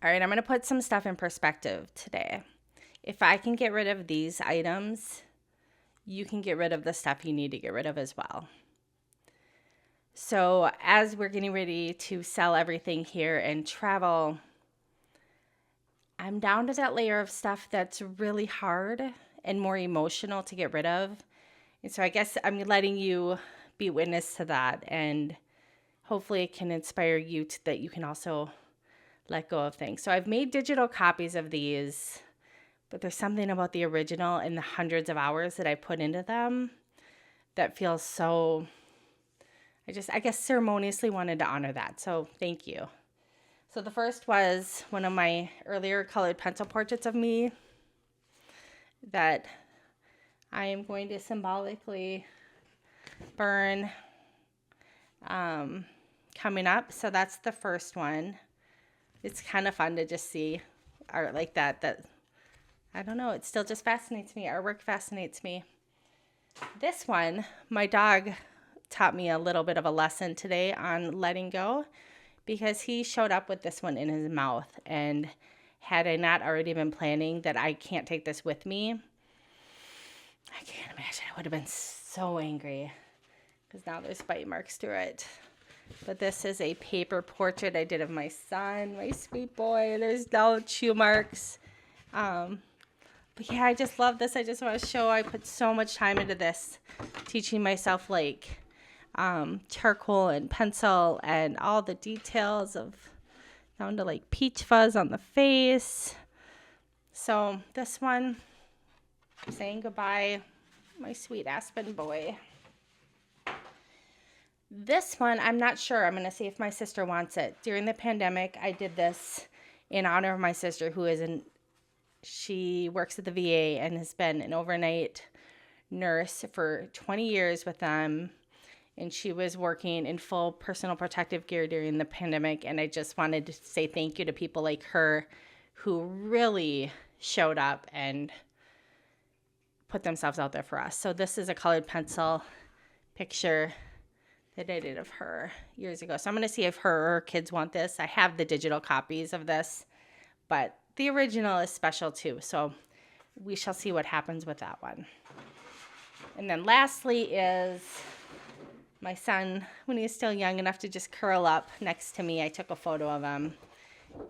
All right, I'm going to put some stuff in perspective today. If I can get rid of these items, you can get rid of the stuff you need to get rid of as well. So as we're getting ready to sell everything here and travel, I'm down to that layer of stuff that's really hard and more emotional to get rid of. And so I guess I'm letting you be witness to that, and hopefully it can inspire you that you can also let go of things. So I've made digital copies of these, but there's something about the original and the hundreds of hours that I put into them that feels so, I guess ceremoniously wanted to honor that. So thank you. So the first was one of my earlier colored pencil portraits of me that I am going to symbolically burn coming up. So that's the first one. It's kind of fun to just see art like that. I don't know, it still just fascinates me. Artwork fascinates me. This one, my dog taught me a little bit of a lesson today on letting go, because he showed up with this one in his mouth, and had I not already been planning that I can't take this with me, I can't imagine. I would have been so angry, because now there's bite marks through it. But this is a paper portrait I did of my son, my sweet boy. There's no chew marks. But yeah, I just love this. I just want to show I put so much time into this, teaching myself like charcoal and pencil and all the details of down to like peach fuzz on the face. So this one, I'm saying goodbye, my sweet Aspen boy. This one, I'm not sure. I'm going to see if my sister wants it. During the pandemic, I did this in honor of my sister, she works at the VA and has been an overnight nurse for 20 years with them. And she was working in full personal protective gear during the pandemic. And I just wanted to say thank you to people like her who really showed up and put themselves out there for us. So this is a colored pencil picture that I did of her years ago. So I'm going to see if her or her kids want this. I have the digital copies of this, but the original is special too. So we shall see what happens with that one. And then lastly is my son, when he was still young enough to just curl up next to me. I took a photo of him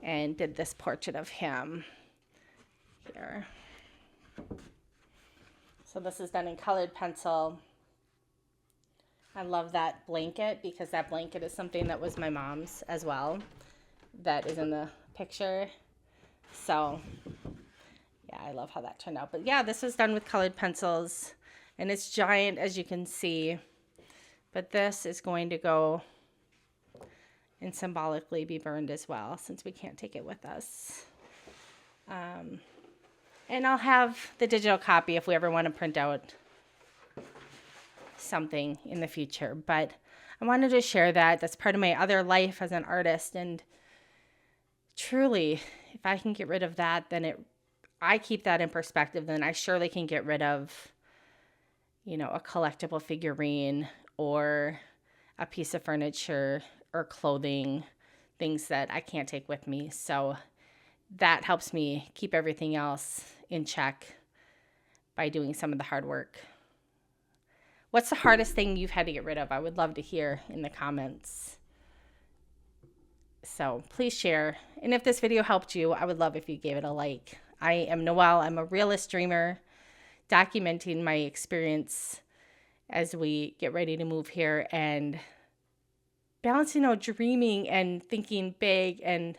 and did this portrait of him here. So this is done in colored pencil. I love that blanket, because that blanket is something that was my mom's as well, that is in the picture. So yeah, I love how that turned out. But yeah, this was done with colored pencils, and it's giant, as you can see. But this is going to go and symbolically be burned as well, since we can't take it with us. And I'll have the digital copy if we ever want to print out something in the future. But I wanted to share that. That's part of my other life as an artist. And truly, if I can get rid of that, then I keep that in perspective, then I surely can get rid of, a collectible figurine or a piece of furniture or clothing, things that I can't take with me. So that helps me keep everything else in check by doing some of the hard work. What's the hardest thing you've had to get rid of? I would love to hear in the comments. So please share. And if this video helped you, I would love if you gave it a like. I am Noelle. I'm a realist dreamer, documenting my experience as we get ready to move here, and balancing out dreaming and thinking big and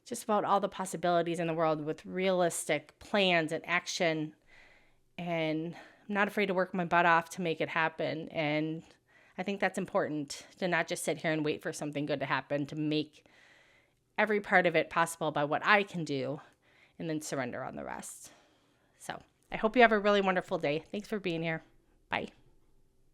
just about all the possibilities in the world with realistic plans and action. And I'm not afraid to work my butt off to make it happen. And I think that's important, to not just sit here and wait for something good to happen, to make every part of it possible by what I can do, and then surrender on the rest. So I hope you have a really wonderful day. Thanks for being here. Bye.